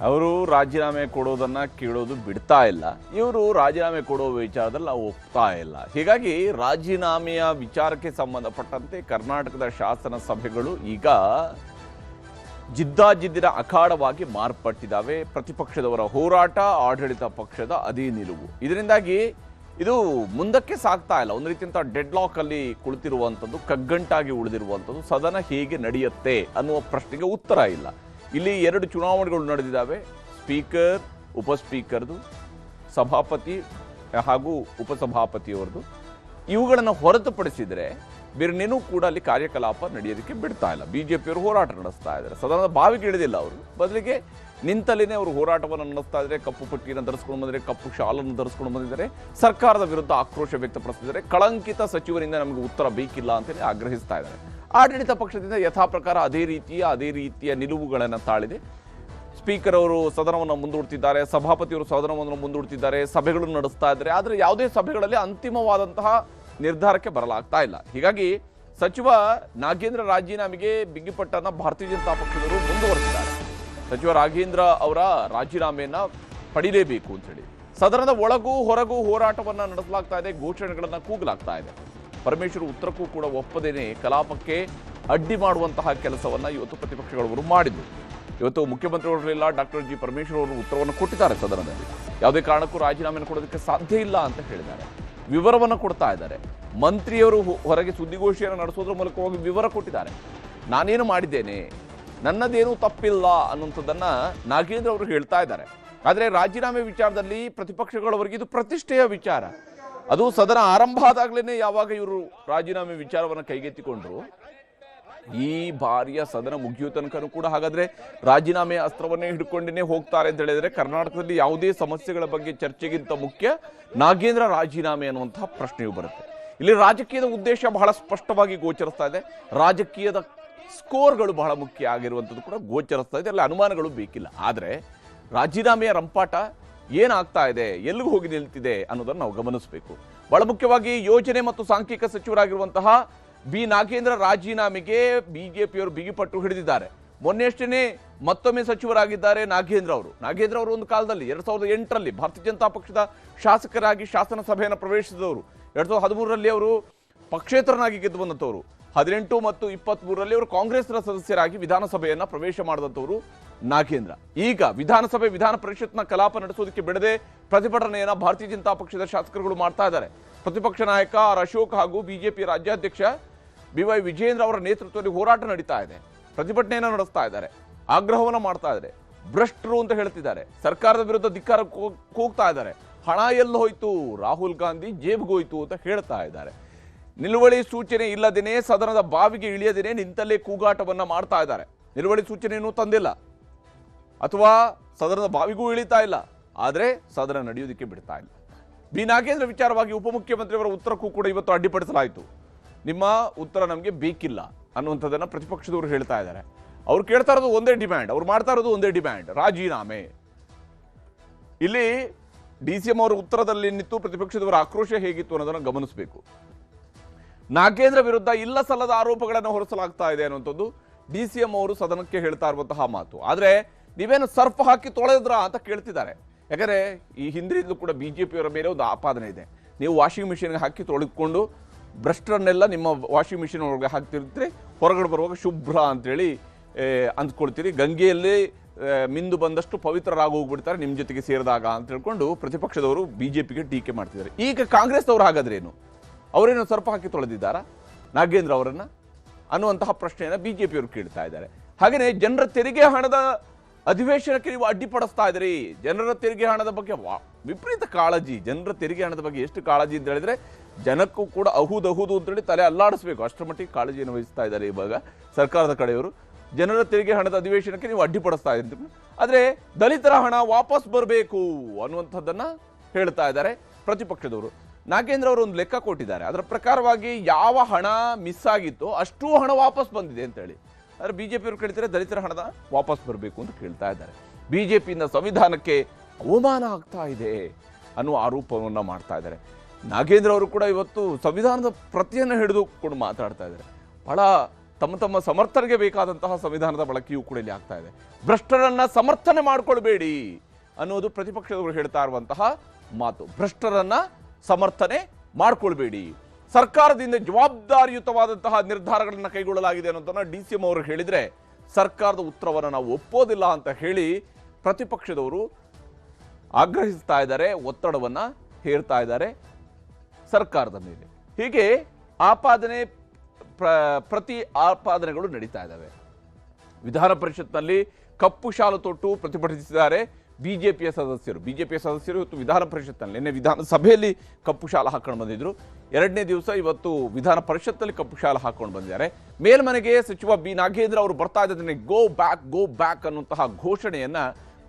ಅವರು ರಾಜೀನಾಮೆ ಕೊಡೋದನ್ನು ಕೇಳೋದು ಬಿಡ್ತಾ ಇಲ್ಲ. ಇವರು ರಾಜೀನಾಮೆ ಕೊಡೋ ವಿಚಾರದಲ್ಲಿ ನಾವು ಒಪ್ತಾ ಇಲ್ಲ. ಹೀಗಾಗಿ ರಾಜೀನಾಮೆಯ ವಿಚಾರಕ್ಕೆ ಸಂಬಂಧಪಟ್ಟಂತೆ ಕರ್ನಾಟಕದ ಶಾಸನ ಸಭೆಗಳು ಈಗ ಜಿದ್ದಾಜಿದ್ದಿನ ಅಖಾಡವಾಗಿ ಮಾರ್ಪಟ್ಟಿದ್ದಾವೆ. ಪ್ರತಿಪಕ್ಷದವರ ಹೋರಾಟ, ಆಡಳಿತ ಪಕ್ಷದ ಅದೇ ನಿಲುವು. ಇದರಿಂದಾಗಿ ಇದು ಮುಂದಕ್ಕೆ ಸಾಗ್ತಾ ಇಲ್ಲ. ಒಂದು ರೀತಿಯಂಥ ಡೆಡ್ ಅಲ್ಲಿ ಕುಳಿತಿರುವಂಥದ್ದು, ಕಗ್ಗಂಟಾಗಿ ಉಳಿದಿರುವಂಥದ್ದು, ಸದನ ಹೇಗೆ ನಡೆಯುತ್ತೆ ಅನ್ನುವ ಪ್ರಶ್ನೆಗೆ ಉತ್ತರ ಇಲ್ಲ. ಇಲ್ಲಿ 2 ಚುನಾವಣೆಗಳು ನಡೆದಿದ್ದಾವೆ. ಸ್ಪೀಕರ್, ಉಪಸ್ಪೀಕರ್ದು, ಸಭಾಪತಿ ಹಾಗೂ ಉಪಸಭಾಪತಿಯವರದು. ಇವುಗಳನ್ನು ಹೊರತುಪಡಿಸಿದರೆ ಬೇರೆನೇನೂ ಕೂಡ ಅಲ್ಲಿ ಕಾರ್ಯಕಲಾಪ ನಡೆಯೋದಕ್ಕೆ ಬಿಡ್ತಾ ಇಲ್ಲ. ಬಿಜೆಪಿಯವರು ಹೋರಾಟ ನಡೆಸ್ತಾ ಇದ್ದಾರೆ. ಸದನದ ಬಾವಿಗೆ ಇಳಿದಿಲ್ಲ ಅವರು, ಬದಲಿಗೆ ನಿಂತಲ್ಲಿನೇ ಅವರು ಹೋರಾಟವನ್ನು ನಡೆಸ್ತಾ ಇದ್ದಾರೆ. ಕಪ್ಪು ಪಟ್ಟಿಯನ್ನು ಧರಿಸ್ಕೊಂಡು ಬಂದಿದ್ದಾರೆ, ಕಪ್ಪು ಶಾಲನ್ನು ಧರಿಸ್ಕೊಂಡು ಬಂದಿದ್ದಾರೆ. ಸರ್ಕಾರದ ವಿರುದ್ಧ ಆಕ್ರೋಶ ವ್ಯಕ್ತಪಡಿಸಿದ್ದಾರೆ. ಕಳಂಕಿತ ಸಚಿವರಿಂದ ನಮಗೆ ಉತ್ತರ ಬೇಕಿಲ್ಲ ಅಂತೇಳಿ ಆಗ್ರಹಿಸ್ತಾ ಇದ್ದಾರೆ. ಆಡಳಿತ ಪಕ್ಷದಿಂದ ಯಥಾ ಪ್ರಕಾರ ಅದೇ ರೀತಿಯ ನಿಲುವುಗಳನ್ನು ತಾಳಿದೆ. ಸ್ಪೀಕರ್ ಅವರು ಸದನವನ್ನು ಮುಂದೂಡ್ತಿದ್ದಾರೆ, ಸಭಾಪತಿಯವರು ಸದನವನ್ನು ಮುಂದೂಡ್ತಿದ್ದಾರೆ, ಸಭೆಗಳನ್ನು ನಡೆಸ್ತಾ ಇದ್ದಾರೆ. ಆದರೆ ಯಾವುದೇ ಸಭೆಗಳಲ್ಲಿ ಅಂತಿಮವಾದಂತಹ ನಿರ್ಧಾರಕ್ಕೆ ಬರಲಾಗ್ತಾ ಇಲ್ಲ. ಹೀಗಾಗಿ ಸಚಿವ ನಾಗೇಂದ್ರ ರಾಜೀನಾಮೆಗೆ ಬಿಗಿಪಟ್ಟನ್ನು ಭಾರತೀಯ ಜನತಾ ಪಕ್ಷದವರು ಮುಂದುವರೆಸಿದ್ದಾರೆ. ಸಚಿವ ನಾಗೇಂದ್ರ ಅವರ ರಾಜೀನಾಮೆಯನ್ನು ಪಡಿಲೇಬೇಕು ಅಂತೇಳಿ ಸದನದ ಒಳಗೂ ಹೊರಗೂ ಹೋರಾಟವನ್ನು ನಡೆಸಲಾಗ್ತಾ ಇದೆ, ಘೋಷಣೆಗಳನ್ನು ಕೂಗಲಾಗ್ತಾ ಇದೆ. ಪರಮೇಶ್ವರ್ ಉತ್ತರಕ್ಕೂ ಕೂಡ ಒಪ್ಪದೇನೆ ಕಲಾಪಕ್ಕೆ ಅಡ್ಡಿ ಮಾಡುವಂತಹ ಕೆಲಸವನ್ನು ಇವತ್ತು ಪ್ರತಿಪಕ್ಷಗಳವರು ಮಾಡಿದ್ರು. ಇವತ್ತು ಮುಖ್ಯಮಂತ್ರಿಗಳಿಲ್ಲ, ಡಾಕ್ಟರ್ ಜಿ ಪರಮೇಶ್ವರ್ ಅವರು ಉತ್ತರವನ್ನು ಕೊಟ್ಟಿದ್ದಾರೆ. ಸದನದಲ್ಲಿ ಯಾವುದೇ ಕಾರಣಕ್ಕೂ ರಾಜೀನಾಮೆಯನ್ನು ಕೊಡೋದಕ್ಕೆ ಸಾಧ್ಯ ಇಲ್ಲ ಅಂತ ಹೇಳಿದ್ದಾರೆ. ವಿವರವನ್ನು ಕೊಡ್ತಾ ಇದ್ದಾರೆ. ಮಂತ್ರಿಯವರು ಹೊರಗೆ ಸುದ್ದಿಗೋಷ್ಠಿಯನ್ನು ನಡೆಸೋದ್ರ ಮೂಲಕವಾಗಿ ವಿವರ ಕೊಟ್ಟಿದ್ದಾರೆ. ನಾನೇನು ಮಾಡಿದ್ದೇನೆ, ನನ್ನದೇನೂ ತಪ್ಪಿಲ್ಲ ಅನ್ನುವಂಥದ್ದನ್ನು ನಾಗೇಂದ್ರ ಅವರು ಹೇಳ್ತಾ ಇದ್ದಾರೆ. ಆದರೆ ರಾಜೀನಾಮೆ ವಿಚಾರದಲ್ಲಿ ಪ್ರತಿಪಕ್ಷಗಳವರಿಗೆ ಇದು ಪ್ರತಿಷ್ಠೆಯ ವಿಚಾರ. ಅದು ಸದನ ಆರಂಭ ಆದಾಗಲೇ ಯಾವಾಗ ಇವರು ರಾಜೀನಾಮೆ ವಿಚಾರವನ್ನು ಕೈಗೆತ್ತಿಕೊಂಡ್ರು, ಈ ಬಾರಿಯ ಸದನ ಮುಗಿಯೋ ತನಕನೂ ಕೂಡ ಹಾಗಾದ್ರೆ ರಾಜೀನಾಮೆ ಅಸ್ತ್ರವನ್ನೇ ಹಿಡ್ಕೊಂಡೇ ಹೋಗ್ತಾರೆ ಅಂತ ಹೇಳಿದ್ರೆ ಕರ್ನಾಟಕದಲ್ಲಿ ಯಾವುದೇ ಸಮಸ್ಯೆಗಳ ಬಗ್ಗೆ ಚರ್ಚೆಗಿಂತ ಮುಖ್ಯ ನಾಗೇಂದ್ರ ರಾಜೀನಾಮೆ ಅನ್ನುವಂತಹ ಪ್ರಶ್ನೆಯೂ ಬರುತ್ತೆ. ಇಲ್ಲಿ ರಾಜಕೀಯದ ಉದ್ದೇಶ ಬಹಳ ಸ್ಪಷ್ಟವಾಗಿ ಗೋಚರಿಸ್ತಾ ಇದೆ. ರಾಜಕೀಯದ ಸ್ಕೋರ್ಗಳು ಬಹಳ ಮುಖ್ಯ ಆಗಿರುವಂಥದ್ದು ಕೂಡ ಗೋಚರಿಸ್ತಾ ಇದೆ. ಅಲ್ಲಿ ಅನುಮಾನಗಳು ಬೇಕಿಲ್ಲ. ಆದರೆ ರಾಜೀನಾಮೆಯ ರಂಪಾಟ ಏನಾಗ್ತಾ ಇದೆ, ಎಲ್ಲಿಗೂ ಹೋಗಿ ನಿಲ್ತಿದೆ ಅನ್ನೋದನ್ನು ನಾವು ಗಮನಿಸಬೇಕು. ಬಹಳ ಮುಖ್ಯವಾಗಿ ಯೋಜನೆ ಮತ್ತು ಸಾಂಖ್ಯಿಕ ಸಚಿವರಾಗಿರುವಂತಹ ಬಿ ನಾಗೇಂದ್ರ ರಾಜೀನಾಮೆಗೆ ಬಿಜೆಪಿಯವರು ಬಿಗಿಪಟ್ಟು ಹಿಡಿದಿದ್ದಾರೆ. ಮೊನ್ನೆಷ್ಟೇ ಮತ್ತೊಮ್ಮೆ ಸಚಿವರಾಗಿದ್ದಾರೆ ನಾಗೇಂದ್ರ ಅವರು ಒಂದು ಕಾಲದಲ್ಲಿ 2008ರಲ್ಲಿ ಭಾರತೀಯ ಜನತಾ ಪಕ್ಷದ ಶಾಸಕರಾಗಿ ಶಾಸನ ಸಭೆಯನ್ನು ಪ್ರವೇಶಿಸಿದವರು. 2013ರಲ್ಲಿ ಅವರು ಪಕ್ಷೇತರನಾಗಿ ಗೆದ್ದು ಬಂದಂಥವರು. 18 ಮತ್ತು 23ರಲ್ಲಿ ಅವರು ಕಾಂಗ್ರೆಸ್ನ ಸದಸ್ಯರಾಗಿ ವಿಧಾನಸಭೆಯನ್ನು ಪ್ರವೇಶ ಮಾಡಿದಂಥವರು ನಾಗೇಂದ್ರ. ಈಗ ವಿಧಾನ ಪರಿಷತ್ನ ಕಲಾಪ ನಡೆಸೋದಕ್ಕೆ ಬಿಡದೆ ಪ್ರತಿಭಟನೆಯನ್ನು ಭಾರತೀಯ ಜನತಾ ಪಕ್ಷದ ಶಾಸಕರುಗಳು ಮಾಡ್ತಾ ಇದ್ದಾರೆ. ಪ್ರತಿಪಕ್ಷ ನಾಯಕ ಆರ್ ಅಶೋಕ್ ಹಾಗೂ ಬಿಜೆಪಿ ರಾಜ್ಯಾಧ್ಯಕ್ಷ BY ವಿಜಯೇಂದ್ರ ಅವರ ನೇತೃತ್ವದಲ್ಲಿ ಹೋರಾಟ ನಡೀತಾ ಇದೆ. ಪ್ರತಿಭಟನೆಯನ್ನು ನಡೆಸ್ತಾ ಇದ್ದಾರೆ, ಆಗ್ರಹವನ್ನು ಮಾಡ್ತಾ ಇದ್ದಾರೆ, ಭ್ರಷ್ಟರು ಅಂತ ಹೇಳ್ತಿದ್ದಾರೆ, ಸರ್ಕಾರದ ವಿರುದ್ಧ ಧಿಕ್ಕಾರ ಕೂಗ್ತಾ ಇದ್ದಾರೆ. ಹಣ ಎಲ್ಲಿ ಹೋಯ್ತು, ರಾಹುಲ್ ಗಾಂಧಿ ಜೇಬ್ಗೋಯ್ತು ಅಂತ ಹೇಳ್ತಾ ಇದ್ದಾರೆ. ನಿಲುವಳಿ ಸೂಚನೆ ಇಲ್ಲದೇನೆ ಸದನದ ಬಾವಿಗೆ ಇಳಿಯದೇನೆ ನಿಂತಲ್ಲೇ ಕೂಗಾಟವನ್ನ ಮಾಡ್ತಾ ಇದ್ದಾರೆ. ನಿಲುವಳಿ ಸೂಚನೆಯನ್ನು ತಂದಿಲ್ಲ ಅಥವಾ ಸದನದ ಬಾವಿಗೂ ಇಳಿತಾ ಇಲ್ಲ, ಆದರೆ ಸದನ ನಡೆಯುವುದಕ್ಕೆ ಬಿಡ್ತಾ ಇಲ್ಲ. ಬಿ ನಾಗೇಂದ್ರ ವಿಚಾರವಾಗಿ ಉಪಮುಖ್ಯಮಂತ್ರಿಯವರ ಉತ್ತರಕ್ಕೂ ಕೂಡ ಇವತ್ತು ಅಡ್ಡಿಪಡಿಸಲಾಯಿತು. ನಿಮ್ಮ ಉತ್ತರ ನಮಗೆ ಬೇಕಿಲ್ಲ ಅನ್ನುವಂಥದ್ದನ್ನು ಪ್ರತಿಪಕ್ಷದವರು ಹೇಳ್ತಾ ಇದ್ದಾರೆ. ಅವ್ರು ಕೇಳ್ತಾ ಇರೋದು ಒಂದೇ ಡಿಮ್ಯಾಂಡ್, ಅವ್ರು ಮಾಡ್ತಾ ಇರೋದು ಒಂದೇ ಡಿಮ್ಯಾಂಡ್, ರಾಜೀನಾಮೆ. ಇಲ್ಲಿ DCM ಅವರ ಉತ್ತರದಲ್ಲಿ ನಿಂತು ಪ್ರತಿಪಕ್ಷದವರ ಆಕ್ರೋಶ ಹೇಗಿತ್ತು ಅನ್ನೋದನ್ನು ಗಮನಿಸಬೇಕು. ನಾಗೇಂದ್ರ ವಿರುದ್ಧ ಇಲ್ಲ ಸಲ್ಲದ ಆರೋಪಗಳನ್ನು ಹೊರಿಸಲಾಗ್ತಾ ಇದೆ ಅನ್ನುವಂಥದ್ದು DCM ಅವರು ಸದನಕ್ಕೆ ಹೇಳ್ತಾ ಇರುವಂತಹ ಮಾತು. ಆದರೆ ನೀವೇನು ಸರ್ಫ್ ಹಾಕಿ ತೊಳೆದ್ರಾ ಅಂತ ಕೇಳ್ತಿದ್ದಾರೆ. ಯಾಕಂದರೆ ಈ ಹಿಂದಿನಿಂದಲೂ ಕೂಡ ಬಿಜೆಪಿಯವರ ಮೇಲೆ ಒಂದು ಆಪಾದನೆ ಇದೆ. ನೀವು ವಾಷಿಂಗ್ ಮಿಷಿನ್ಗೆ ಹಾಕಿ ತೊಳೆದುಕೊಂಡು ಭ್ರಷ್ಟರನ್ನೆಲ್ಲ ನಿಮ್ಮ ವಾಷಿಂಗ್ ಮಿಷಿನ್ ಒಳಗೆ ಹಾಕ್ತಿರ್ತೀರಿ, ಹೊರಗಡೆ ಬರುವಾಗ ಶುಭ್ರ ಅಂತೇಳಿ ಅಂದ್ಕೊಳ್ತೀರಿ. ಗಂಗೆಯಲ್ಲಿ ಮಿಂದು ಬಂದಷ್ಟು ಪವಿತ್ರರಾಗಿ ಹೋಗ್ಬಿಡ್ತಾರೆ ನಿಮ್ಮ ಜೊತೆಗೆ ಸೇರಿದಾಗ ಅಂತ ಹೇಳ್ಕೊಂಡು ಪ್ರತಿಪಕ್ಷದವರು ಬಿಜೆಪಿಗೆ ಟೀಕೆ ಮಾಡ್ತಿದ್ದಾರೆ. ಈಗ ಕಾಂಗ್ರೆಸ್ನವರು ಹಾಗಾದ್ರೇನು, ಅವರೇನು ಸರ್ಪ ಹಾಕಿ ತೊಳೆದಿದ್ದಾರಾ ನಾಗೇಂದ್ರ ಅವರನ್ನು ಅನ್ನುವಂತಹ ಪ್ರಶ್ನೆಯನ್ನು ಬಿಜೆಪಿಯವರು ಕೇಳ್ತಾ ಇದ್ದಾರೆ. ಹಾಗೆಯೇ ಜನರ ತೆರಿಗೆ ಹಣದ ಅಧಿವೇಶನಕ್ಕೆ ನೀವು ಅಡ್ಡಿಪಡಿಸ್ತಾ ಇದ್ದೀರಿ. ಜನರ ತೆರಿಗೆ ಹಣದ ಬಗ್ಗೆ ವಿಪರೀತ ಕಾಳಜಿ. ಜನರ ತೆರಿಗೆ ಹಣದ ಬಗ್ಗೆ ಎಷ್ಟು ಕಾಳಜಿ ಅಂತ ಹೇಳಿದ್ರೆ ಜನಕ್ಕೂ ಕೂಡ ಅಹುದು ಅಂತೇಳಿ ತಲೆ ಅಲ್ಲಾಡಿಸ್ಬೇಕು, ಅಷ್ಟರ ಮಟ್ಟಿಗೆ ಕಾಳಜಿಯನ್ನು ವಹಿಸ್ತಾ ಇದ್ದಾರೆ ಇವಾಗ ಸರ್ಕಾರದ ಕಡೆಯವರು. ಜನರ ತೆರಿಗೆ ಹಣದ ಅಧಿವೇಶನಕ್ಕೆ ನೀವು ಅಡ್ಡಿಪಡಿಸ್ತಾ ಇದ್ದೀರಿ. ಆದರೆ ದಲಿತರ ಹಣ ವಾಪಸ್ ಬರಬೇಕು ಅನ್ನುವಂಥದ್ದನ್ನು ಹೇಳ್ತಾ ಇದ್ದಾರೆ ಪ್ರತಿಪಕ್ಷದವರು. ನಾಗೇಂದ್ರ ಅವರು ಒಂದು ಲೆಕ್ಕ ಕೊಟ್ಟಿದ್ದಾರೆ. ಅದರ ಪ್ರಕಾರವಾಗಿ ಯಾವ ಹಣ ಮಿಸ್ ಆಗಿತ್ತೋ ಅಷ್ಟೂ ಹಣ ವಾಪಸ್ ಬಂದಿದೆ ಅಂತೇಳಿ. ಆದರೆ ಬಿಜೆಪಿಯವರು ಕೇಳ್ತಾರೆ ದಲಿತರ ಹಣದ ವಾಪಸ್ ಬರಬೇಕು ಅಂತ ಕೇಳ್ತಾ ಇದ್ದಾರೆ. ಬಿಜೆಪಿಯಿಂದ ಸಂವಿಧಾನಕ್ಕೆ ಅವಮಾನ ಆಗ್ತಾ ಇದೆ ಅನ್ನುವ ಆರೋಪವನ್ನು ಮಾಡ್ತಾ ಇದ್ದಾರೆ. ನಾಗೇಂದ್ರ ಅವರು ಕೂಡ ಇವತ್ತು ಸಂವಿಧಾನದ ಪ್ರತಿಯನ್ನು ಹಿಡಿದುಕೊಂಡು ಮಾತಾಡ್ತಾ ಇದ್ದಾರೆ. ಬಹಳ ತಮ್ಮ ತಮ್ಮ ಸಮರ್ಥನೆಗೆ ಬೇಕಾದಂತಹ ಸಂವಿಧಾನದ ಬಳಕೆಯೂ ಕೂಡ ಇಲ್ಲಿ ಆಗ್ತಾ ಇದೆ. ಭ್ರಷ್ಟರನ್ನ ಸಮರ್ಥನೆ ಮಾಡ್ಕೊಳ್ಬೇಡಿ ಅನ್ನೋದು ಪ್ರತಿಪಕ್ಷದವರು ಹೇಳ್ತಾ ಇರುವಂತಹ ಮಾತು. ಭ್ರಷ್ಟರನ್ನ ಸಮರ್ಥನೆ ಮಾಡ್ಕೊಳ್ಬೇಡಿ, ಸರ್ಕಾರದಿಂದ ಜವಾಬ್ದಾರಿಯುತವಾದಂತಹ ನಿರ್ಧಾರಗಳನ್ನು ಕೈಗೊಳ್ಳಲಾಗಿದೆ ಅನ್ನೋದನ್ನ DCM ಅವರು ಹೇಳಿದ್ರೆ ಸರ್ಕಾರದ ಉತ್ತರವನ್ನು ನಾವು ಒಪ್ಪೋದಿಲ್ಲ ಅಂತ ಹೇಳಿ ಪ್ರತಿಪಕ್ಷದವರು ಆಗ್ರಹಿಸ್ತಾ ಇದ್ದಾರೆ, ಒತ್ತಡವನ್ನ ಹೇರ್ತಾ ಇದ್ದಾರೆ ಸರ್ಕಾರದ ಮೇಲೆ. ಹೀಗೆ ಆಪಾದನೆ ಪ್ರತಿ ಆಪಾದನೆಗಳು ನಡೀತಾ ಇದ್ದಾವೆ. ವಿಧಾನ ಪರಿಷತ್ನಲ್ಲಿ ಕಪ್ಪು ಶಾಲು ತೊಟ್ಟು ಪ್ರತಿಭಟಿಸಿದ್ದಾರೆ ಬಿಜೆಪಿಯ ಸದಸ್ಯರು. ಇವತ್ತು ವಿಧಾನ ಪರಿಷತ್ನಲ್ಲಿ, ನಿನ್ನೆ ವಿಧಾನಸಭೆಯಲ್ಲಿ ಕಪ್ಪು ಶಾಲು ಹಾಕೊಂಡು ಬಂದಿದ್ರು. ಎರಡನೇ ದಿವಸ ಇವತ್ತು ವಿಧಾನ ಪರಿಷತ್ನಲ್ಲಿ ಕಪ್ಪು ಶಾಲು ಹಾಕೊಂಡು ಬಂದಿದ್ದಾರೆ. ಮೇಲ್ಮನೆಗೆ ಸಚಿವ ಬಿ ನಾಗೇಂದ್ರ ಅವರು ಬರ್ತಾ ಇದ್ದದನ್ನೇ ಗೋ ಬ್ಯಾಕ್ ಅನ್ನುವಂತಹ ಘೋಷಣೆಯನ್ನ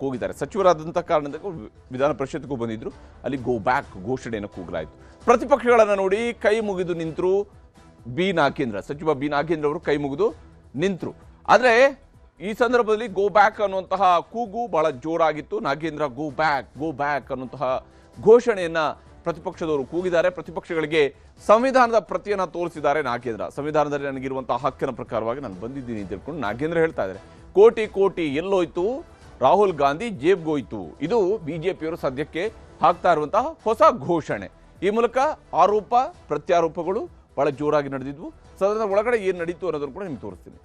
ಕೂಗಿದ್ದಾರೆ. ಸಚಿವರಾದಂಥ ಕಾರಣದಿಂದ ವಿಧಾನ ಪರಿಷತ್ಗೂ ಬಂದಿದ್ರು, ಅಲ್ಲಿ ಗೋ ಬ್ಯಾಕ್ ಘೋಷಣೆಯನ್ನು ಕೂಗಲಾಯಿತು. ಪ್ರತಿಪಕ್ಷಗಳನ್ನು ನೋಡಿ ಕೈ ಮುಗಿದು ನಿಂತರು ಸಚಿವ ಬಿ ನಾಗೇಂದ್ರ ಅವರು ಕೈ ಮುಗಿದು ನಿಂತರು. ಆದರೆ ಈ ಸಂದರ್ಭದಲ್ಲಿ ಗೋ ಬ್ಯಾಕ್ ಅನ್ನುವಂತಹ ಕೂಗು ಬಹಳ ಜೋರಾಗಿತ್ತು. ನಾಗೇಂದ್ರ ಗೋ ಬ್ಯಾಕ್ ಅನ್ನುವಂತಹ ಘೋಷಣೆಯನ್ನ ಪ್ರತಿಪಕ್ಷದವರು ಕೂಗಿದ್ದಾರೆ. ಪ್ರತಿಪಕ್ಷಗಳಿಗೆ ಸಂವಿಧಾನದ ಪ್ರತಿಯನ್ನ ತೋರಿಸಿದ್ದಾರೆ ನಾಗೇಂದ್ರ. ಸಂವಿಧಾನದಲ್ಲಿ ನನಗಿರುವಂತಹ ಹಕ್ಕಿನ ಪ್ರಕಾರವಾಗಿ ನಾನು ಬಂದಿದ್ದೀನಿ ಅಂತ ಹೇಳ್ಕೊಂಡು ನಾಗೇಂದ್ರ ಹೇಳ್ತಾ ಇದ್ದಾರೆ. ಕೋಟಿ ಎಲ್ಲೋಯ್ತು, ರಾಹುಲ್ ಗಾಂಧಿ ಜೇಬ್ಗೋಯ್ತು. ಇದು ಬಿಜೆಪಿಯವರು ಸದ್ಯಕ್ಕೆ ಹಾಕ್ತಾ ಇರುವಂತಹ ಹೊಸ ಘೋಷಣೆ. ಈ ಮೂಲಕ ಆರೋಪ ಪ್ರತ್ಯಾರೋಪಗಳು ಬಹಳ ಜೋರಾಗಿ ನಡೆದಿದ್ವು. ಸದನದ ಒಳಗಡೆ ಏನು ನಡೀತು ಅನ್ನೋದನ್ನು ಕೂಡ ನಿಮ್ಗೆ ತೋರಿಸ್ತೀನಿ.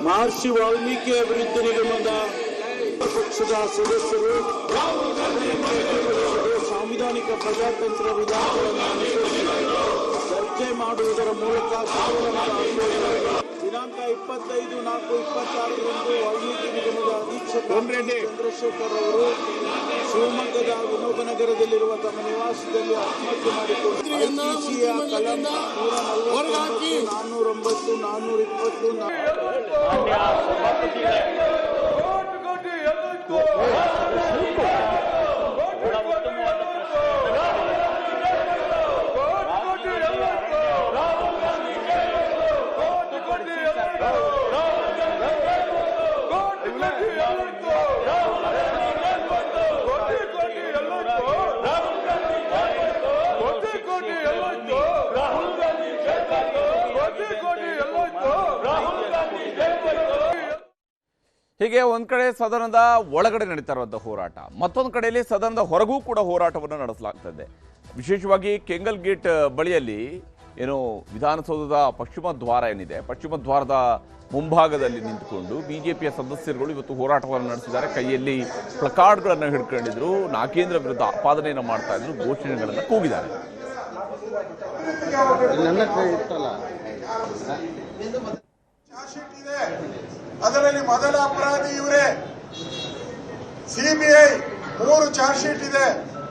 ಮಹರ್ಷಿ ವಾಲ್ಮೀಕಿ ಅಭಿವೃದ್ಧಿ ನಿಗಮದ ಪಕ್ಷದ ಸದಸ್ಯರು ಸಾಂವಿಧಾನಿಕ ಪ್ರಜಾತಂತ್ರ ವಿಧಾನಗಳನ್ನು ಅನುಸರಿಸಿ ಚರ್ಚೆ ಮಾಡುವುದರ ಮೂಲಕ ದಿನಾಂಕ 25/4/26ರಂದು ವಾಲ್ಮೀಕಿ ನಿಗಮದ ಅಧೀಕ್ಷಕ ಚಂದ್ರಶೇಖರ್ ಅವರು ಶಿವಮೊಗ್ಗದ ವಿನೋಬನಗರದಲ್ಲಿರುವ ತಮ್ಮ ನಿವಾಸದಲ್ಲಿ ಆತ್ಮಹತ್ಯೆ ಮಾಡಿಕೊಂಡು ಐಸಿಸಿಯ ಕಲಂ 149, 409, ಹೀಗೆ ಒಂದ್ ಕಡೆ ಸದನದ ಒಳಗಡೆ ನಡೀತಾ ಇರುವಂತಹ ಹೋರಾಟ, ಮತ್ತೊಂದು ಕಡೆಯಲ್ಲಿ ಸದನದ ಹೊರಗೂ ಕೂಡ ಹೋರಾಟವನ್ನು ನಡೆಸಲಾಗ್ತದೆ. ವಿಶೇಷವಾಗಿ ಕೆಂಗಲ್ ಗೇಟ್ ಬಳಿಯಲ್ಲಿ ಏನು ವಿಧಾನಸೌಧದ ಪಶ್ಚಿಮ ದ್ವಾರ ಏನಿದೆ, ಪಶ್ಚಿಮ ದ್ವಾರದ ಮುಂಭಾಗದಲ್ಲಿ ನಿಂತುಕೊಂಡು ಬಿಜೆಪಿಯ ಸದಸ್ಯರುಗಳು ಇವತ್ತು ಹೋರಾಟವನ್ನು ನಡೆಸಿದ್ದಾರೆ. ಕೈಯಲ್ಲಿ ಪ್ಲಕಾರ್ಡ್ಗಳನ್ನು ಹಿಡ್ಕೊಂಡಿದ್ರು, ನಾಗೇಂದ್ರ ವಿರುದ್ಧ ಆಪಾದನೆಯನ್ನು ಮಾಡ್ತಾ ಇದ್ರು, ಘೋಷಣೆಗಳನ್ನು ಕೂಗಿದ್ದಾರೆ. ಅದರಲ್ಲಿ ಮೊದಲ ಅಪರಾಧಿ ಇವರೇ. ಸಿಬಿಐ 3 ಚಾರ್ಜ್ ಶೀಟ್ ಇದೆ.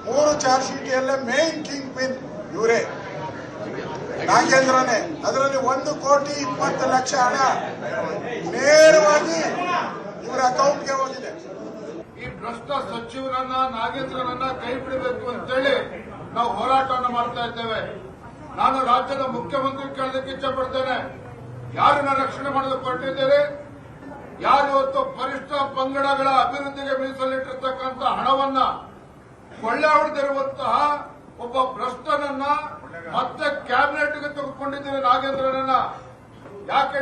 3 ಚಾರ್ಜ್ ಶೀಟ್ ಎಲ್ಲ ಮೇನ್ ಕಿಂಗ್ ಪಿನ್ ಇವರೇ, ನಾಗೇಂದ್ರನೇ. ಅದರಲ್ಲಿ 1,20,00,000 ಹಣ ನೇರವಾಗಿ ಇವರ ಅಕೌಂಟ್ಗೆ ಹೋಗಿದೆ. ಈ ಭ್ರಷ್ಟ ಸಚಿವರನ್ನ ನಾಗೇಂದ್ರನನ್ನ ಕೈ ಬಿಡಬೇಕು ಅಂತೇಳಿ ನಾವು ಹೋರಾಟವನ್ನು ಮಾಡ್ತಾ ಇದ್ದೇವೆ. ನಾನು ರಾಜ್ಯದ ಮುಖ್ಯಮಂತ್ರಿ ಕೇಳಲಿಕ್ಕೆ ಇಚ್ಛಪಡ್ತೇನೆ, ಯಾರನ್ನ ರಕ್ಷಣೆ ಮಾಡಲು ಹೊರಟಿದ್ದೀರಿ? ಯಾರು ಇವತ್ತು ಪರಿಷ್ಠ ಪಂಗಡಗಳ ಅಭಿವೃದ್ಧಿಗೆ ಮೀಸಲಿಟ್ಟಿರ್ತಕ್ಕಂಥ ಹಣವನ್ನ ಕೊಳ್ಳೆ ಹೊಡೆದಿರುವಂತಹ ಒಬ್ಬ ಭ್ರಷ್ಟನನ್ನ ಮತ್ತೆ ಕ್ಯಾಬಿನೆಟ್ಗೆ ತೆಗೆದುಕೊಂಡಿದ್ದೀರಿ ನಾಗೇಂದ್ರನನ್ನ. ಯಾಕೆ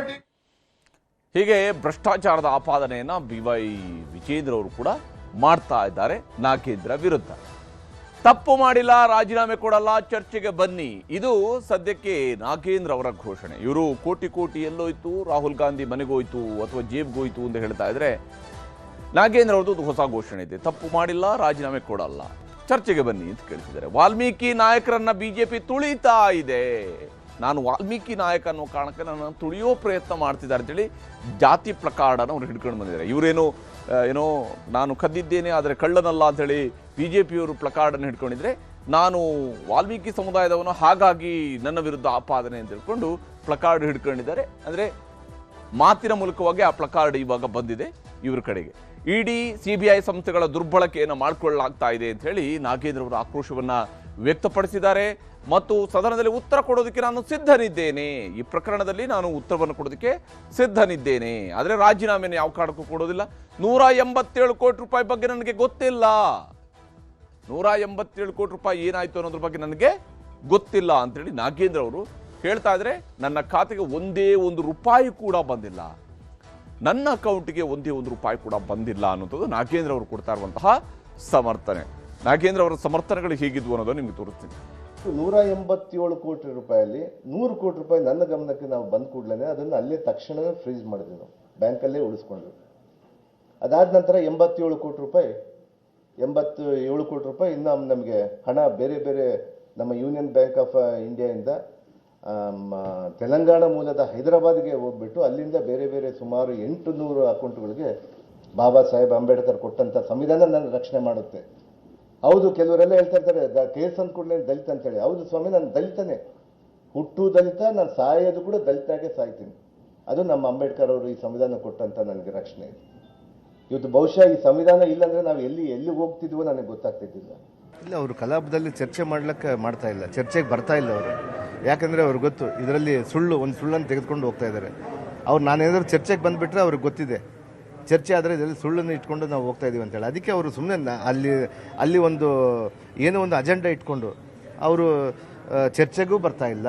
ಹೀಗೆ ಭ್ರಷ್ಟಾಚಾರದ ಆಪಾದನೆಯನ್ನ BY ವಿಜೇಂದ್ರ ಅವರು ಕೂಡ ಮಾಡ್ತಾ ಇದ್ದಾರೆ ನಾಗೇಂದ್ರ ವಿರುದ್ಧ. ತಪ್ಪು ಮಾಡಿಲ್ಲ, ರಾಜೀನಾಮೆ ಕೊಡಲ್ಲ, ಚರ್ಚೆಗೆ ಬನ್ನಿ, ಇದು ಸದ್ಯಕ್ಕೆ ನಾಗೇಂದ್ರ ಅವರ ಘೋಷಣೆ. ಇವರು ಕೋಟಿ ಎಲ್ಲೋಯ್ತು, ರಾಹುಲ್ ಗಾಂಧಿ ಮನೆಗೋಯ್ತು ಅಥವಾ ಜೇಬ್ಗೋಯ್ತು ಅಂತ ಹೇಳ್ತಾ ಇದ್ರೆ, ನಾಗೇಂದ್ರ ಅವ್ರದ್ದು ಹೊಸ ಘೋಷಣೆ ಇದೆ. ತಪ್ಪು ಮಾಡಿಲ್ಲ, ರಾಜೀನಾಮೆ ಕೊಡಲ್ಲ, ಚರ್ಚೆಗೆ ಬನ್ನಿ ಅಂತ ಕೇಳ್ತಿದ್ದಾರೆ. ವಾಲ್ಮೀಕಿ ನಾಯಕರನ್ನ ಬಿಜೆಪಿ ತುಳಿತಾ ಇದೆ. ನಾನು ವಾಲ್ಮೀಕಿ ನಾಯಕ ಅನ್ನೋ ಕಾರಣಕ್ಕೆ ನನ್ನ ತುಳಿಯೋ ಪ್ರಯತ್ನ ಮಾಡ್ತಿದ್ದಾರೆ ಅಂತೇಳಿ ಜಾತಿ ಪ್ಲಕಾರ್ಡನ್ನು ಅವ್ರು ಹಿಡ್ಕೊಂಡು ಬಂದಿದ್ದಾರೆ. ಇವರೇನು ಏನೋ ನಾನು ಕದ್ದಿದ್ದೇನೆ ಆದರೆ ಕಳ್ಳನಲ್ಲ ಅಂತೇಳಿ ಬಿಜೆಪಿಯವರು ಪ್ಲಕಾರ್ಡನ್ನು ಹಿಡ್ಕೊಂಡಿದ್ರೆ, ನಾನು ವಾಲ್ಮೀಕಿ ಸಮುದಾಯದವನು ಹಾಗಾಗಿ ನನ್ನ ವಿರುದ್ಧ ಆಪಾದನೆ ಅಂತ ಹೇಳ್ಕೊಂಡು ಪ್ಲಕಾರ್ಡ್ ಹಿಡ್ಕೊಂಡಿದ್ದಾರೆ. ಅಂದರೆ ಮಾತಿನ ಮೂಲಕವಾಗಿ ಆ ಪ್ಲಕಾರ್ಡ್ ಇವಾಗ ಬಂದಿದೆ ಇವರ ಕಡೆಗೆ. ಇಡಿ CBI ಸಂಸ್ಥೆಗಳ ದುರ್ಬಳಕೆಯನ್ನು ಮಾಡಿಕೊಳ್ಳಲಾಗ್ತಾ ಇದೆ ಅಂತ ಹೇಳಿ ನಾಗೇಂದ್ರ ಅವರು ಆಕ್ರೋಶವನ್ನ ವ್ಯಕ್ತಪಡಿಸಿದ್ದಾರೆ. ಮತ್ತು ಸದನದಲ್ಲಿ ಉತ್ತರ ಕೊಡೋದಕ್ಕೆ ನಾನು ಸಿದ್ಧನಿದ್ದೇನೆ, ಈ ಪ್ರಕರಣದಲ್ಲಿ ನಾನು ಉತ್ತರವನ್ನು ಕೊಡೋದಕ್ಕೆ ಸಿದ್ಧನಿದ್ದೇನೆ, ಆದರೆ ರಾಜೀನಾಮೆಯನ್ನು ಯಾವ ಕಾರಣಕ್ಕೂ ಕೊಡೋದಿಲ್ಲ. 187 ಕೋಟಿ ರೂಪಾಯಿ ಬಗ್ಗೆ ನನಗೆ ಗೊತ್ತಿಲ್ಲ, 187 ಕೋಟಿ ರೂಪಾಯಿ ಏನಾಯ್ತು ಅನ್ನೋದ್ರ ಬಗ್ಗೆ ನನಗೆ ಗೊತ್ತಿಲ್ಲ ಅಂತೇಳಿ ನಾಗೇಂದ್ರ ಅವರು ಹೇಳ್ತಾ ಇದ್ರೆ, ನನ್ನ ಖಾತೆಗೆ ಒಂದೇ ಒಂದು ರೂಪಾಯಿ ಕೂಡ ಬಂದಿಲ್ಲ, ನನ್ನ ಅಕೌಂಟ್ಗೆ ಒಂದೇ ಒಂದು ರೂಪಾಯಿ ಕೂಡ ಬಂದಿಲ್ಲ ಅನ್ನೋದು ನಾಗೇಂದ್ರ ಅವರು ಕೊಡ್ತಾ ಇರುವಂತಹ ಸಮರ್ಥನೆ. ನಾಗೇಂದ್ರ ಅವರ ಸಮರ್ಥನೆಗಳು ಹೇಗಿದ್ವು ಅನ್ನೋದು ನಿಮ್ಗೆ ತೋರಿಸ್ತೀನಿ. 187 ಕೋಟಿ ರೂಪಾಯಲ್ಲಿ 100 ಕೋಟಿ ರೂಪಾಯಿ ನನ್ನ ಗಮನಕ್ಕೆ ನಾವು ಬಂದ ಕೂಡಲೇ ಅದನ್ನು ಅಲ್ಲೇ ತಕ್ಷಣವೇ ಫ್ರೀಸ್ ಮಾಡಿದ್ವಿ, ನಾವು ಬ್ಯಾಂಕಲ್ಲೇ ಉಳಿಸ್ಕೊಂಡ್ವಿ. ಅದಾದ ನಂತರ 87 ಕೋಟಿ ರೂಪಾಯಿ ಇನ್ನು ನಮಗೆ ಹಣ ಬೇರೆ ಬೇರೆ ನಮ್ಮ ಯೂನಿಯನ್ ಬ್ಯಾಂಕ್ ಆಫ್ ಇಂಡಿಯಾದಿಂದ ತೆಲಂಗಾಣ ಮೂಲದ ಹೈದರಾಬಾದ್ಗೆ ಹೋಗ್ಬಿಟ್ಟು ಅಲ್ಲಿಂದ ಬೇರೆ ಬೇರೆ ಸುಮಾರು 800 ಅಕೌಂಟ್ಗಳಿಗೆ ಬಾಬಾ ಸಾಹೇಬ್ ಅಂಬೇಡ್ಕರ್ ಕೊಟ್ಟಂಥ ಸಂವಿಧಾನ ನನ್ನ ರಕ್ಷಣೆ ಮಾಡುತ್ತೆ. ಹೌದು, ಕೆಲವರೆಲ್ಲ ಹೇಳ್ತಾ ಇರ್ತಾರೆ ಕೇಸ್ ಅಂದ ಕೂಡಲೇ ದಲಿತ ಅಂತೇಳಿ. ಹೌದು ಸ್ವಾಮಿ, ನಾನು ದಲಿತನೇ, ಹುಟ್ಟು ದಲಿತ, ನಾನು ಸಾಯೋದು ಕೂಡ ದಲಿತಾಗೆ ಸಾಯ್ತೀನಿ. ಅದು ನಮ್ಮ ಅಂಬೇಡ್ಕರ್ ಅವರು ಈ ಸಂವಿಧಾನ ಕೊಟ್ಟಂಥ ನನಗೆ ರಕ್ಷಣೆ ಇದೆ. ಇವತ್ತು ಬಹುಶಃ ಈ ಸಂವಿಧಾನ ಇಲ್ಲಾಂದ್ರೆ ನಾವು ಎಲ್ಲಿ ಹೋಗ್ತಿದ್ವೋ ನನಗೆ ಗೊತ್ತಾಗ್ತಿದ್ದಿಲ್ಲ. ಇಲ್ಲ, ಅವರು ಕಲಾಪದಲ್ಲಿ ಚರ್ಚೆ ಮಾಡ್ತಾ ಇಲ್ಲ, ಚರ್ಚೆಗೆ ಬರ್ತಾ ಇಲ್ಲ ಅವರು. ಯಾಕಂದರೆ ಅವ್ರಿಗೆ ಗೊತ್ತು ಇದರಲ್ಲಿ ಒಂದು ಸುಳ್ಳನ್ನು ತೆಗೆದುಕೊಂಡು ಹೋಗ್ತಾ ಇದ್ದಾರೆ. ನಾನೇನಾದರೂ ಚರ್ಚೆಗೆ ಬಂದುಬಿಟ್ರೆ ಅವ್ರಿಗೆ ಗೊತ್ತಿದೆ ಚರ್ಚೆ ಆದರೆ ಇದರಲ್ಲಿ ಸುಳ್ಳನ್ನು ಇಟ್ಕೊಂಡು ನಾವು ಹೋಗ್ತಾ ಇದೀವಿ ಅಂತೇಳಿ. ಅದಕ್ಕೆ ಅವರು ಸುಮ್ಮನೆ ಅಲ್ಲಿ ಏನೋ ಒಂದು ಅಜೆಂಡಾ ಇಟ್ಕೊಂಡು ಅವರು ಚರ್ಚೆಗೂ ಬರ್ತಾ ಇಲ್ಲ,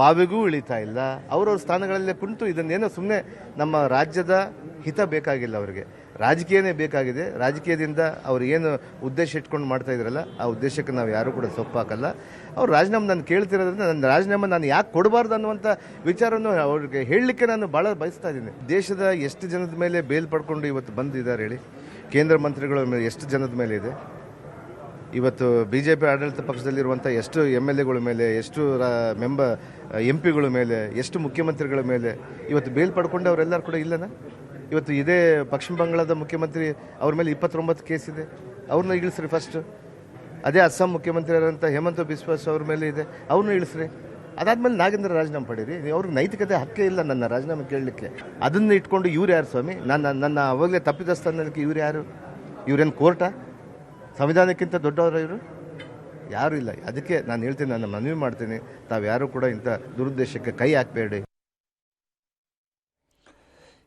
ಬಾವಿಗೂ ಇಳಿತಾ ಇಲ್ಲ. ಅವ್ರವ್ರ ಸ್ಥಾನಗಳಲ್ಲೇ ಕುಂತು ಇದನ್ನೇನೋ ಸುಮ್ಮನೆ ನಮ್ಮ ರಾಜ್ಯದ ಹಿತ ಬೇಕಾಗಿಲ್ಲ ಅವರಿಗೆ, ರಾಜಕೀಯನೇ ಬೇಕಾಗಿದೆ. ರಾಜಕೀಯದಿಂದ ಅವ್ರು ಏನು ಉದ್ದೇಶ ಇಟ್ಕೊಂಡು ಮಾಡ್ತಾ ಇದ್ರಲ್ಲ ಆ ಉದ್ದೇಶಕ್ಕೆ ನಾವು ಯಾರೂ ಕೂಡ ಸೊಪ್ಪಾಕಲ್ಲ. ಅವ್ರು ರಾಜೀನಾಮೆ ನಾನು ಕೇಳ್ತಿರೋದ್ರಿಂದ ನನ್ನ ರಾಜೀನಾಮೆ ನಾನು ಯಾಕೆ ಕೊಡಬಾರ್ದು ಅನ್ನುವಂಥ ವಿಚಾರವನ್ನು ಅವ್ರಿಗೆ ಹೇಳಲಿಕ್ಕೆ ನಾನು ಭಾಳ ಬಯಸ್ತಾ ಇದ್ದೀನಿ. ದೇಶದ ಎಷ್ಟು ಜನದ ಮೇಲೆ ಬೇಲ್ ಪಡ್ಕೊಂಡು ಇವತ್ತು ಬಂದಿದ್ದಾರೆ ಹೇಳಿ? ಕೇಂದ್ರ ಮಂತ್ರಿಗಳ ಮೇಲೆ ಎಷ್ಟು ಜನದ ಮೇಲೆ ಇದೆ? ಇವತ್ತು BJP ಆಡಳಿತ ಪಕ್ಷದಲ್ಲಿರುವಂಥ ಎಷ್ಟು MLAಗಳ ಮೇಲೆ, ಎಷ್ಟು MP ಗಳ ಮೇಲೆ, ಎಷ್ಟು ಮುಖ್ಯಮಂತ್ರಿಗಳ ಮೇಲೆ ಇವತ್ತು ಬೇಲ್ ಪಡ್ಕೊಂಡು ಅವರೆಲ್ಲರೂ ಕೂಡ ಇಲ್ಲನ? ಇವತ್ತು ಇದೇ ಪಶ್ಚಿಮ ಬಂಗಾಳದ ಮುಖ್ಯಮಂತ್ರಿ ಅವ್ರ ಮೇಲೆ 29 ಕೇಸ್ ಇದೆ, ಅವ್ರನ್ನ ಇಳಿಸ್ರಿ ಫಸ್ಟ್. ಅದೇ ಅಸ್ಸಾಂ ಮುಖ್ಯಮಂತ್ರಿ ಆದಂಥ ಹೇಮಂತ ಬಿಸ್ವಾಸ್ ಅವ್ರ ಮೇಲೆ ಇದೆ, ಅವ್ರನ್ನ ಇಳಿಸ್ರಿ. ಅದಾದ್ಮೇಲೆ ನಾಗೇಂದ್ರ ರಾಜೀನಾಮೆ ಪಡೀರಿ. ಅವ್ರಿಗೆ ನೈತಿಕತೆ ಹಕ್ಕೇ ಇಲ್ಲ ನನ್ನ ರಾಜೀನಾಮೆ ಕೇಳಲಿಕ್ಕೆ. ಅದನ್ನು ಇಟ್ಕೊಂಡು ಇವ್ರು ಯಾರು ಸ್ವಾಮಿ? ನನ್ನ ಅವಾಗಲೇ ತಪ್ಪಿತಸ್ಥ ಅನ್ನೋದಕ್ಕೆ ಇವ್ರು ಯಾರು? ಇವ್ರೇನು ಕೋರ್ಟಾ? ಸಂವಿಧಾನಕ್ಕಿಂತ ದೊಡ್ಡವರು ಇವರು ಯಾರೂ ಇಲ್ಲ. ಅದಕ್ಕೆ ನಾನು ಹೇಳ್ತೀನಿ, ನನ್ನ ಮನವಿ ಮಾಡ್ತೀನಿ, ತಾವು ಯಾರು ಕೂಡ ಇಂಥ ದುರುದ್ದೇಶಕ್ಕೆ ಕೈ ಹಾಕಬೇಡಿ.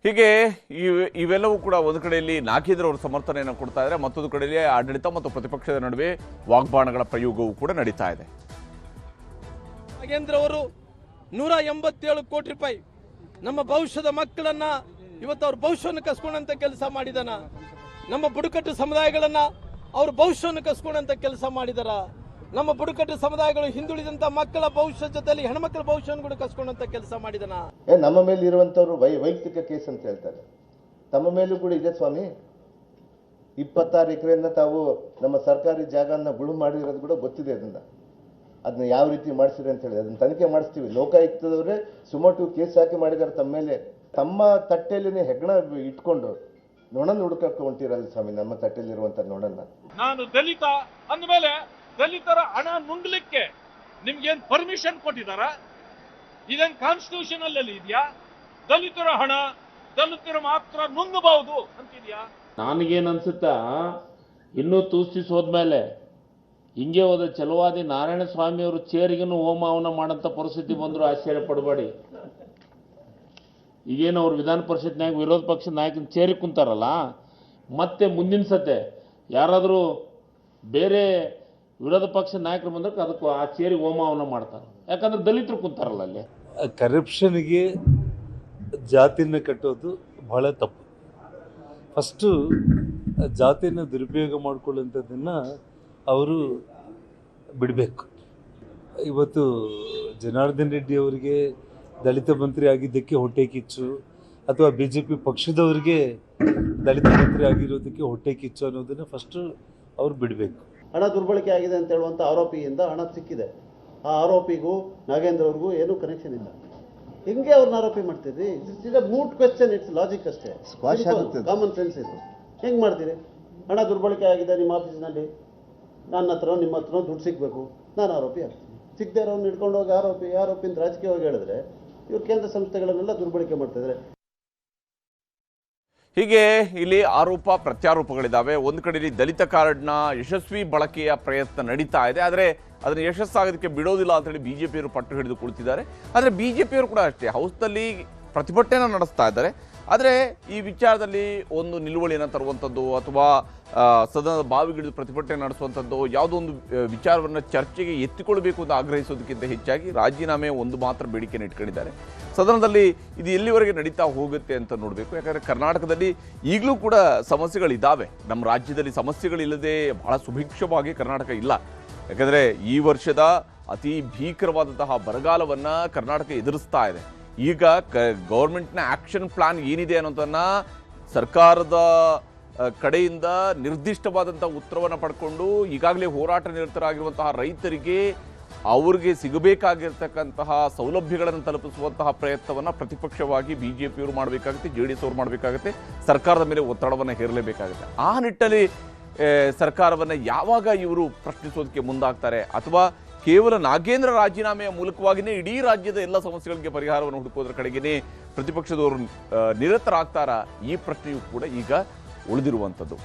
ಹೀಗೆ ಇವೆಲ್ಲವೂ ಕೂಡ ಒಂದು ಕಡೆಯಲ್ಲಿ ನಾಗೇಂದ್ರ ಅವರು ಸಮರ್ಥನೆಯನ್ನು ಕೊಡ್ತಾ ಇದ್ದಾರೆ, ಮತ್ತೊಂದು ಕಡೆಯಲ್ಲಿ ಆಡಳಿತ ಮತ್ತು ಪ್ರತಿಪಕ್ಷದ ನಡುವೆ ವಾಗ್ಬಾಣಗಳ ಪ್ರಯೋಗವೂ ಕೂಡ ನಡೀತಾ ಇದೆ. ನಾಗೇಂದ್ರ ಅವರು 187 ಕೋಟಿ ರೂಪಾಯಿ ನಮ್ಮ ಭವಿಷ್ಯದ ಮಕ್ಕಳನ್ನ ಇವತ್ತು ಅವ್ರ ಭವಿಷ್ಯವನ್ನು ಕಸ್ಕೊಂಡಂತ ಕೆಲಸ ಮಾಡಿದಾನ. ನಮ್ಮ ಬುಡಕಟ್ಟು ಸಮುದಾಯಗಳನ್ನ ಅವ್ರ ಭವಿಷ್ಯವನ್ನು ಕಸ್ಕೊಂಡಂತ ಕೆಲಸ ಮಾಡಿದಾರ. ನಮ್ಮ ಬುಡಕಟ್ಟು ಸಮುದಾಯಗಳು ಹಿಂದುಳಿದಂತ ಮಕ್ಕಳ ಭವಿಷ್ಯ ಜೊತೆಲಿ ಹೆಣ್ಮಕ್ಳ ಭವಿಷ್ಯವನ್ನು ಕೂಡ ಕಸ್ಕೊಂಡಂತ ಕೆಲಸ ಮಾಡಿದಾನ. ನಮ್ಮ ಮೇಲೆ ಇರುವಂತವ್ರು ವೈಯಕ್ತಿಕ ಕೇಸ್ ಅಂತ ಹೇಳ್ತಾರೆ, ತಮ್ಮ ಮೇಲೂ ಕೂಡ ಇದೆ ಸ್ವಾಮಿ. 26 ಎಕರೆಯನ್ನ ತಾವು ನಮ್ಮ ಸರ್ಕಾರಿ ಜಾಗನ ಗುಳು ಮಾಡಿರೋದು ಕೂಡ ಗೊತ್ತಿದೆ. ಅದನ್ನ ಯಾವ ರೀತಿ ಮಾಡಿಸಿರಿ ಅಂತ ಹೇಳಿ ಅದನ್ನ ತನಿಖೆ ಮಾಡಿಸ್ತೀವಿ. ಲೋಕಾಯುಕ್ತದವರೇ ಸುಮೋಟು ಕೇಸ್ ಹಾಕಿ ಮಾಡಿದ್ದಾರೆ ತಮ್ಮ ಮೇಲೆ. ತಮ್ಮ ತಟ್ಟೆಯಲ್ಲಿ ಹೆಗ್ಗಣ ಇಟ್ಕೊಂಡು ನೊಣನ್ನು ಹುಡುಕಕ್ಕೆ ಹೊಂಟಿರಲ್ಲ ಸ್ವಾಮಿ, ನಮ್ಮ ತಟ್ಟೆಯಲ್ಲಿರುವಂತ ನೊಣನ್ನ. ನಾನು ದಲಿತ ಅಂದಮೇಲೆ ದಲಿತರ ಹಣ ನುಂಗ್ಲಿಕ್ಕೆ ನಿಮ್ಗೇನ್ ಪರ್ಮಿಷನ್ ಕೊಟ್ಟಿದಾರ? ಇದೇನ್ ಕಾನ್ಸ್ಟಿಟ್ಯೂಷನ್ ಅಲ್ಲಿ ಇದೆಯಾ? ದಲಿತರ ಹಣ ದಲಿತರು ಮಾತ್ರ ನುಂಗಬಹುದು ಅಂತಿದ್ಯಾ? ನನಗೇನ್ ಅನ್ಸುತ್ತಾ, ಇನ್ನೂ ತೂಸ್ತಿಸ್ ಹೋದ್ಮೇಲೆ ಹಿಂಗೆ ಹೋದ ಛಲವಾದಿ ನಾರಾಯಣ ಸ್ವಾಮಿ ಅವರು ಚೇರಿಗೂ ಹೋಮ ಹವನ ಮಾಡಂತ ಪರಿಸ್ಥಿತಿ ಬಂದ್ರು ಆಶ್ಚರ್ಯ ಪಡಬೇಡಿ. ಈಗೇನು ಅವ್ರು ವಿಧಾನ ಪರಿಷತ್ನಾಗ ವಿರೋಧ ಪಕ್ಷದ ನಾಯಕನ ಚೇರಿಗೆ ಕುಂತಾರಲ್ಲ, ಮತ್ತೆ ಮುಂದಿನ ಸತೆ ಯಾರಾದರೂ ಬೇರೆ ವಿರೋಧ ಪಕ್ಷದ ನಾಯಕರು ಬಂದ್ರೆ ಅದಕ್ಕೆ ಆ ಚೇರಿಗೆ ಹೋಮ ಹವನ ಮಾಡ್ತಾರೆ. ಯಾಕಂದ್ರೆ ದಲಿತರು ಕುಂತಾರಲ್ಲ ಅಲ್ಲಿ. ಕರಪ್ಷನ್ಗೆ ಜಾತಿನ ಕಟ್ಟೋದು ಬಹಳ ತಪ್ಪು. ಫಸ್ಟು ಜಾತಿನ ದುರುಪಯೋಗ ಮಾಡಿಕೊಳ್ಳುವಂಥದ್ದನ್ನು ಅವರು ಬಿಡಬೇಕು. ಇವತ್ತು ಜನಾರ್ದನ್ ರೆಡ್ಡಿ ಅವರಿಗೆ ದಲಿತ ಮಂತ್ರಿ ಆಗಿದ್ದಕ್ಕೆ ಹೊಟ್ಟೆ ಕಿಚ್ಚು, ಅಥವಾ BJP ಪಕ್ಷದವರಿಗೆ ದಲಿತ ಮಂತ್ರಿ ಆಗಿರೋದಕ್ಕೆ ಹೊಟ್ಟೆ ಕಿಚ್ಚು ಅನ್ನೋದನ್ನು ಫಸ್ಟು ಅವ್ರು ಬಿಡಬೇಕು. ಹಣ ದುರ್ಬಳಕೆ ಆಗಿದೆ ಅಂತ ಹೇಳುವಂಥ ಆರೋಪಿಯಿಂದ ಹಣ ಸಿಕ್ಕಿದೆ. ಆ ಆರೋಪಿಗೂ ನಾಗೇಂದ್ರ ಅವ್ರಿಗೂ ಏನೂ ಕನೆಕ್ಷನ್ ಇಲ್ಲ. ಹಿಂಗೆ ಅವ್ರನ್ನ ಆರೋಪಿ ಮಾಡ್ತೀರಿ? It's a moot question, it's logic ಅಷ್ಟೇ, ಕಾಮನ್ ಸೆನ್ಸ್ ಇದು. ಹೆಂಗೆ ಮಾಡ್ತೀರಿ? ಹಣ ದುರ್ಬಳಕೆ ಆಗಿದೆ ನಿಮ್ಮ ಆಫೀಸ್ನಲ್ಲಿ, ನನ್ನ ಹತ್ರ ನಿಮ್ಮ ಹತ್ರ ದುಡ್ಡು ಸಿಗಬೇಕು, ನಾನು ಆರೋಪಿ ಆಗ್ತೀನಿ. ಸಿಗದೆ ಇರೋನ್ನ ಹಿಡ್ಕೊಂಡು ಹೋಗಿ ಆರೋಪಿ ಅಂತ ರಾಜಕೀಯವಾಗಿ ಹೇಳಿದ್ರೆ ಇವ್ರು ಕೇಂದ್ರ ಸಂಸ್ಥೆಗಳನ್ನೆಲ್ಲ ದುರ್ಬಳಕೆ ಮಾಡ್ತಾ ಇದ್ದಾರೆ. ಹೀಗೆ ಇಲ್ಲಿ ಆರೋಪ ಪ್ರತ್ಯಾರೋಪಗಳಿದ್ದಾವೆ. ಒಂದು ಕಡೆಯಲ್ಲಿ ದಲಿತ ಕಾರ್ಡ್ನ ಯಶಸ್ವಿ ಬಳಕೆಯ ಪ್ರಯತ್ನ ನಡೀತಾ ಇದೆ, ಆದರೆ ಅದನ್ನು ಯಶಸ್ಸಾಗೋದಕ್ಕೆ ಬಿಡೋದಿಲ್ಲ ಅಂತೇಳಿ BJP ಅವರು ಪಟ್ಟು ಹಿಡಿದು ಕುಳಿತಿದ್ದಾರೆ. ಆದರೆ BJP ಅವರು ಕೂಡ ಅಷ್ಟೇ ಹೌಸ್ನಲ್ಲಿ ಪ್ರತಿಭಟನೆ ನಡೆಸ್ತಾ ಇದ್ದಾರೆ. ಆದರೆ ಈ ವಿಚಾರದಲ್ಲಿ ಒಂದು ನಿಲುವಳಿಯನ್ನು ತರುವಂಥದ್ದು ಅಥವಾ ಸದನದ ಬಾವಿಗಿಳಿದು ಪ್ರತಿಭಟನೆ ನಡೆಸುವಂಥದ್ದು ಯಾವುದೋ ಒಂದು ವಿಚಾರವನ್ನು ಚರ್ಚೆಗೆ ಎತ್ತಿಕೊಳ್ಬೇಕು ಅಂತ ಆಗ್ರಹಿಸೋದಕ್ಕಿಂತ ಹೆಚ್ಚಾಗಿ ರಾಜೀನಾಮೆ ಒಂದು ಮಾತ್ರ ಬೇಡಿಕೆಯನ್ನು ಇಟ್ಕೊಂಡಿದ್ದಾರೆ. ಸದನದಲ್ಲಿ ಇದು ಎಲ್ಲಿವರೆಗೆ ನಡೀತಾ ಹೋಗುತ್ತೆ ಅಂತ ನೋಡಬೇಕು. ಯಾಕಂದರೆ ಕರ್ನಾಟಕದಲ್ಲಿ ಈಗಲೂ ಕೂಡ ಸಮಸ್ಯೆಗಳಿದ್ದಾವೆ. ನಮ್ಮ ರಾಜ್ಯದಲ್ಲಿ ಸಮಸ್ಯೆಗಳಿಲ್ಲದೆ ಬಹಳ ಸುಭಿಕ್ಷವಾಗಿ ಕರ್ನಾಟಕ ಇಲ್ಲ. ಯಾಕಂದರೆ ಈ ವರ್ಷದ ಅತಿ ಭೀಕರವಾದಂತಹ ಬರಗಾಲವನ್ನು ಕರ್ನಾಟಕ ಎದುರಿಸ್ತಾ ಇದೆ. ಈಗ ಗೌರ್ಮೆಂಟ್ನ ಆ್ಯಕ್ಷನ್ ಪ್ಲಾನ್ ಏನಿದೆ ಅನ್ನೋದನ್ನು ಸರ್ಕಾರದ ಕಡೆಯಿಂದ ನಿರ್ದಿಷ್ಟವಾದಂಥ ಉತ್ತರವನ್ನು ಪಡ್ಕೊಂಡು ಈಗಾಗಲೇ ಹೋರಾಟ ನಿರತರಾಗಿರುವಂತಹ ರೈತರಿಗೆ ಅವ್ರಿಗೆ ಸಿಗಬೇಕಾಗಿರ್ತಕ್ಕಂತಹ ಸೌಲಭ್ಯಗಳನ್ನು ತಲುಪಿಸುವಂತಹ ಪ್ರಯತ್ನವನ್ನು ಪ್ರತಿಪಕ್ಷವಾಗಿ BJPಯವರು ಮಾಡಬೇಕಾಗುತ್ತೆ, JDS ಅವರು ಮಾಡಬೇಕಾಗುತ್ತೆ, ಸರ್ಕಾರದ ಮೇಲೆ ಒತ್ತಡವನ್ನು ಹೇರಲೇಬೇಕಾಗುತ್ತೆ. ಆ ನಿಟ್ಟಲ್ಲಿ ಸರ್ಕಾರವನ್ನು ಯಾವಾಗ ಇವರು ಪ್ರಶ್ನಿಸೋದಕ್ಕೆ ಮುಂದಾಗ್ತಾರೆ ಅಥವಾ ಕೇವಲ ನಾಗೇಂದ್ರ ರಾಜೀನಾಮೆಯ ಮೂಲಕವಾಗಿಯೇ ಇಡೀ ರಾಜ್ಯದ ಎಲ್ಲ ಸಮಸ್ಯೆಗಳಿಗೆ ಪರಿಹಾರವನ್ನು ಹುಡುಕೋದ್ರ ಕಡೆಗೇ ಪ್ರತಿಪಕ್ಷದವರು ನಿರತರಾಗ್ತಾರಾ? ಈ ಪ್ರಶ್ನೆಯೂ ಕೂಡ ಈಗ ಉಳಿದಿರುವಂಥದ್ದು.